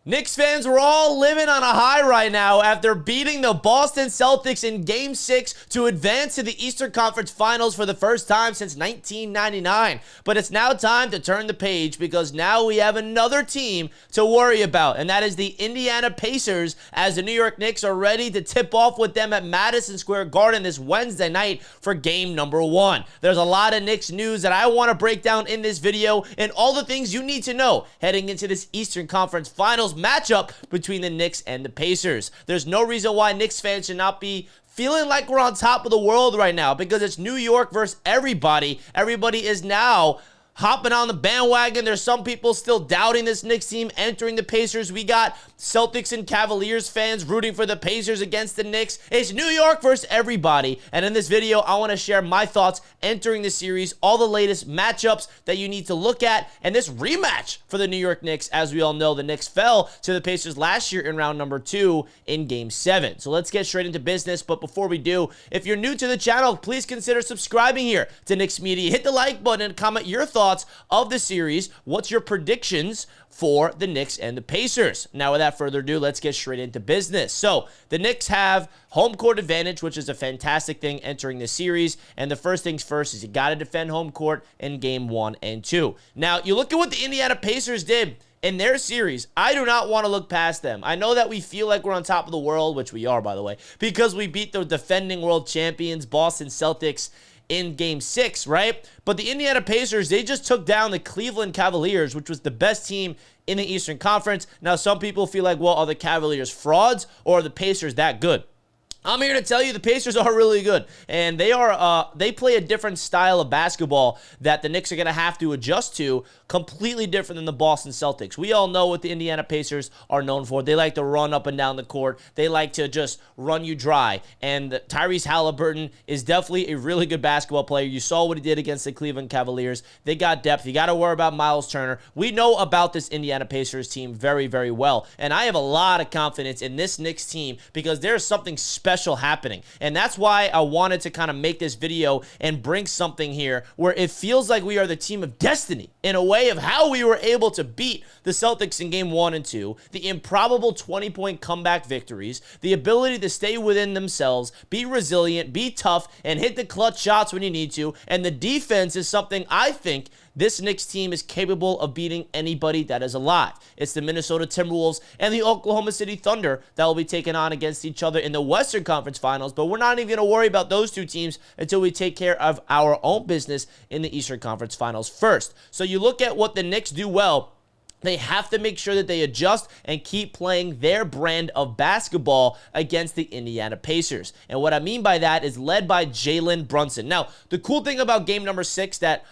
Knicks fans, we're all living on a high right now after beating the Boston Celtics in Game 6 to advance to the Eastern Conference Finals for the first time since 1999. But it's now time to turn the page because now we have another team to worry about, and that is the Indiana Pacers, as the New York Knicks are ready to tip off with them at Madison Square Garden this Wednesday night for Game number 1. There's a lot of Knicks news that I want to break down in this video and all the things you need to know heading into this Eastern Conference Finals matchup between the Knicks and the Pacers. There's no reason why Knicks fans should not be feeling like we're on top of the world right now because it's New York versus everybody. Everybody is now hopping on the bandwagon. There's some people still doubting this Knicks team entering the Pacers. We got Celtics and Cavaliers fans rooting for the Pacers against the Knicks. It's New York versus everybody. And in this video, I want to share my thoughts entering the series, all the latest matchups that you need to look at, and this rematch for the New York Knicks. As we all know, the Knicks fell to the Pacers last year in round number 2 in Game 7. So let's get straight into business. But before we do, if you're new to the channel, please consider subscribing here to Knicks Media. Hit the like button and comment your thoughts of the series. What's your predictions for the Knicks and the Pacers? Now, without further ado, let's get straight into business. So, the Knicks have home court advantage, which is a fantastic thing entering the series. And the first things first is you got to defend home court in Game 1 and 2. Now, you look at what the Indiana Pacers did in their series. I do not want to look past them. I know that we feel like we're on top of the world, which we are, by the way, because we beat the defending world champions, Boston Celtics, in Game 6, right? But the Indiana Pacers, they just took down the Cleveland Cavaliers, which was the best team in the Eastern Conference. Now, some people feel like, well, are the Cavaliers frauds or are the Pacers that good? I'm here to tell you the Pacers are really good, and they play a different style of basketball that the Knicks are going to have to adjust to, completely different than the Boston Celtics. We all know what the Indiana Pacers are known for. They like to run up and down the court. They like to just run you dry, and Tyrese Haliburton is definitely a really good basketball player. You saw what he did against the Cleveland Cavaliers. They got depth. You got to worry about Miles Turner. We know about this Indiana Pacers team very, very well, and I have a lot of confidence in this Knicks team because there's something special happening. And that's why I wanted to kind of make this video and bring something here where it feels like we are the team of destiny in a way of how we were able to beat the Celtics in Game 1 and 2, the improbable 20-point comeback victories, the ability to stay within themselves, be resilient, be tough, and hit the clutch shots when you need to. And the defense is something I think this Knicks team is capable of beating anybody that is alive. It's the Minnesota Timberwolves and the Oklahoma City Thunder that will be taken on against each other in the Western Conference Finals, but we're not even going to worry about those two teams until we take care of our own business in the Eastern Conference Finals first. So you look at what the Knicks do well. They have to make sure that they adjust and keep playing their brand of basketball against the Indiana Pacers. And what I mean by that is led by Jalen Brunson. Now, the cool thing about game number 6 that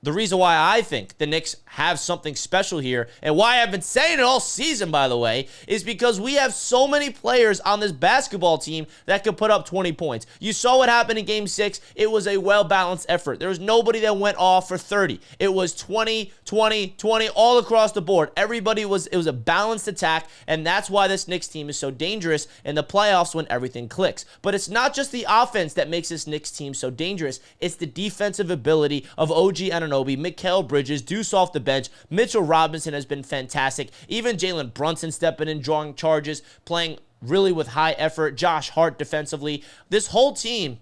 the reason why I think the Knicks have something special here, and why I've been saying it all season, by the way, is because we have so many players on this basketball team that could put up 20 points. You saw what happened in Game 6. It was a well-balanced effort. There was nobody that went off for 30. It was 20, 20, 20 all across the board. It was a balanced attack, and that's why this Knicks team is so dangerous in the playoffs when everything clicks. But it's not just the offense that makes this Knicks team so dangerous. It's the defensive ability of OG Anunoby, Mikal Bridges, Deuce off the bench. Mitchell Robinson has been fantastic. Even Jalen Brunson stepping in, drawing charges, playing really with high effort. Josh Hart defensively. This whole team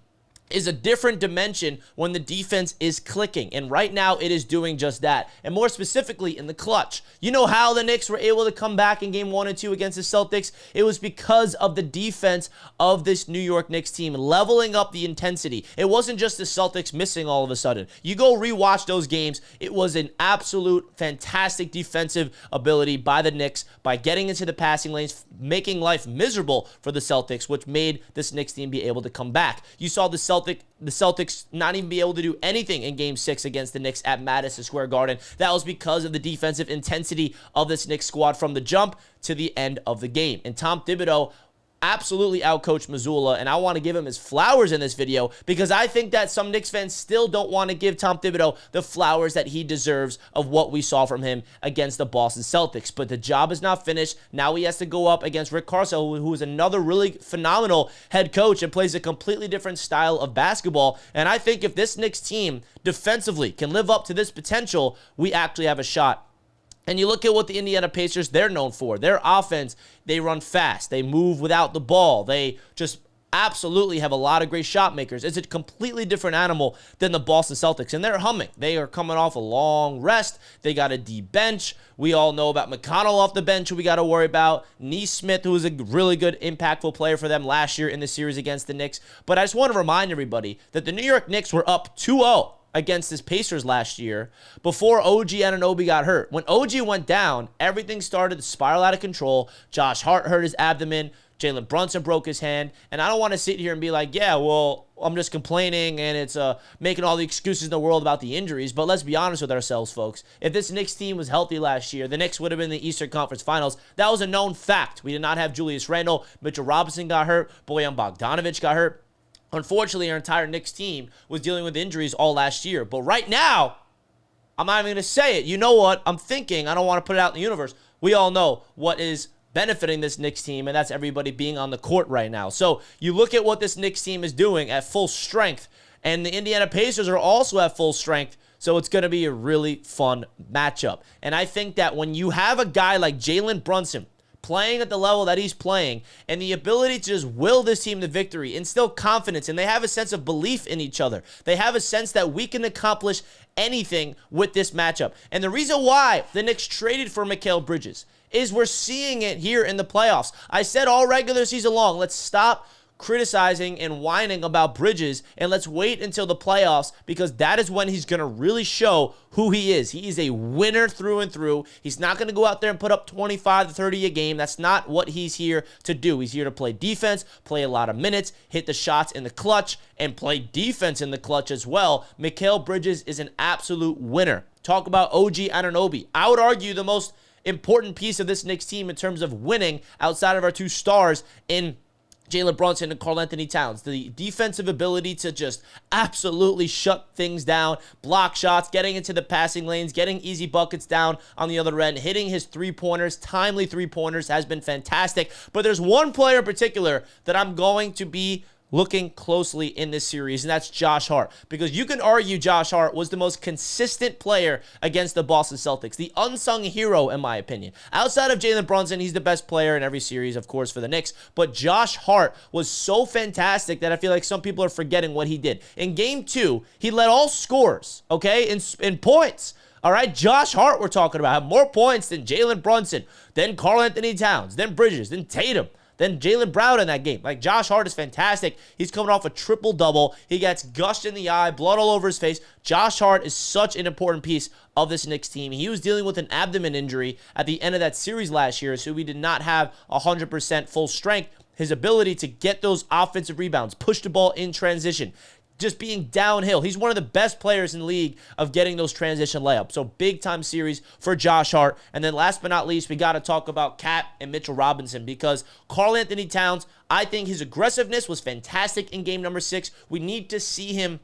is a different dimension when the defense is clicking, and right now it is doing just that, and more specifically in the clutch. You know how the Knicks were able to come back in Game 1 and 2 against the Celtics? It was because of the defense of this New York Knicks team leveling up the intensity. It wasn't just the Celtics missing all of a sudden. You go rewatch those games. It was an absolute fantastic defensive ability by the Knicks by getting into the passing lanes, making life miserable for the Celtics, which made this Knicks team be able to come back. You saw the Celtics not even be able to do anything in Game 6 against the Knicks at Madison Square Garden. That was because of the defensive intensity of this Knicks squad from the jump to the end of the game. And Tom Thibodeau absolutely outcoached Mazzulla, and I want to give him his flowers in this video because I think that some Knicks fans still don't want to give Tom Thibodeau the flowers that he deserves of what we saw from him against the Boston Celtics. But the job is not finished. Now he has to go up against Rick Carlisle, who is another really phenomenal head coach and plays a completely different style of basketball. And I think if this Knicks team defensively can live up to this potential, we actually have a shot And you look at what the Indiana Pacers, they're known for. Their offense, they run fast. They move without the ball. They just absolutely have a lot of great shot makers. It's a completely different animal than the Boston Celtics, and they're humming. They are coming off a long rest. They got a deep bench. We all know about McConnell off the bench, who we got to worry about. Nesmith, who was a really good, impactful player for them last year in the series against the Knicks. But I just want to remind everybody that the New York Knicks were up 2-0 against his Pacers last year before OG Anunoby got hurt. When OG went down, everything started to spiral out of control. Josh Hart hurt his abdomen. Jalen Brunson broke his hand. And I don't want to sit here and be like, yeah, well, I'm just complaining and it's making all the excuses in the world about the injuries. But let's be honest with ourselves, folks. If this Knicks team was healthy last year, the Knicks would have been in the Eastern Conference Finals. That was a known fact. We did not have Julius Randle. Mitchell Robinson got hurt. Bojan Bogdanovic got hurt. Unfortunately, our entire Knicks team was dealing with injuries all last year. But right now, I'm not even going to say it. You know what? I'm thinking. I don't want to put it out in the universe. We all know what is benefiting this Knicks team, and that's everybody being on the court right now. So you look at what this Knicks team is doing at full strength, and the Indiana Pacers are also at full strength. So it's going to be a really fun matchup. And I think that when you have a guy like Jalen Brunson playing at the level that he's playing, and the ability to just will this team to victory, instill confidence, and they have a sense of belief in each other. They have a sense that we can accomplish anything with this matchup. And the reason why the Knicks traded for Mikal Bridges is we're seeing it here in the playoffs. I said all regular season long, let's stop criticizing and whining about Bridges, and let's wait until the playoffs, because that is when he's going to really show who he is. He is a winner through and through. He's not going to go out there and put up 25 to 30 a game. That's not what he's here to do. He's here to play defense, play a lot of minutes, hit the shots in the clutch, and play defense in the clutch as well. Mikal Bridges is an absolute winner. Talk about OG Anunoby. I would argue the most important piece of this Knicks team in terms of winning outside of our two stars in Jalen Brunson and Karl-Anthony Towns. The defensive ability to just absolutely shut things down, block shots, getting into the passing lanes, getting easy buckets down on the other end, hitting his three-pointers, timely three-pointers has been fantastic. But there's one player in particular that I'm going to be looking closely in this series, and that's Josh Hart. Because you can argue Josh Hart was the most consistent player against the Boston Celtics. The unsung hero, in my opinion. Outside of Jalen Brunson, he's the best player in every series, of course, for the Knicks. But Josh Hart was so fantastic that I feel like some people are forgetting what he did. In Game 2, he led all scorers, okay, in points. All right, Josh Hart we're talking about. Had more points than Jalen Brunson, then Karl-Anthony Towns, then Bridges, then Tatum, then Jaylen Brown in that game. Like, Josh Hart is fantastic. He's coming off a triple-double. He gets gushed in the eye, blood all over his face. Josh Hart is such an important piece of this Knicks team. He was dealing with an abdomen injury at the end of that series last year, so we did not have 100% full strength. His ability to get those offensive rebounds, push the ball in transition, just being downhill. He's one of the best players in the league of getting those transition layups. So big-time series for Josh Hart. And then last but not least, we got to talk about Cat and Mitchell Robinson, because Karl-Anthony Towns, I think his aggressiveness was fantastic in game number 6. We need to see him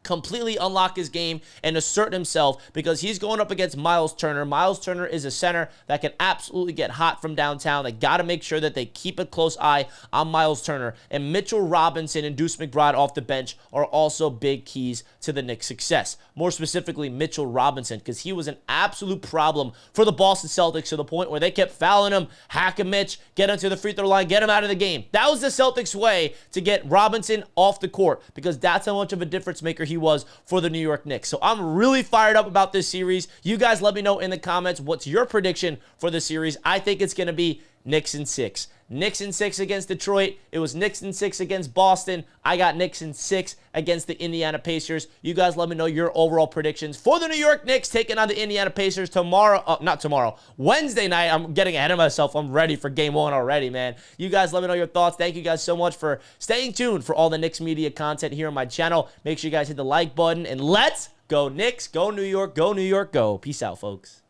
completely unlock his game and assert himself, because he's going up against Miles Turner. Miles Turner is a center that can absolutely get hot from downtown. They got to make sure that they keep a close eye on Miles Turner. And Mitchell Robinson and Deuce McBride off the bench are also big keys to the Knicks' success. More specifically, Mitchell Robinson, because he was an absolute problem for the Boston Celtics to the point where they kept fouling him, hack a Mitch, get him to the free throw line, get him out of the game. That was the Celtics' way to get Robinson off the court, because that's how much of a difference maker he was for the New York Knicks. So I'm really fired up about this series. You guys let me know in the comments what's your prediction for the series. I think it's going to be Knicks in 6. Knicks in 6 against Detroit. It was Knicks in 6 against Boston. I got Knicks in 6 against the Indiana Pacers. You guys let me know your overall predictions for the New York Knicks taking on the Indiana Pacers Wednesday night. I'm getting ahead of myself. I'm ready for game 1 already, man. You guys let me know your thoughts. Thank you guys so much for staying tuned for all the Knicks Media content here on my channel. Make sure you guys hit the like button, and let's go Knicks, go New York, go New York, go. Peace out, folks.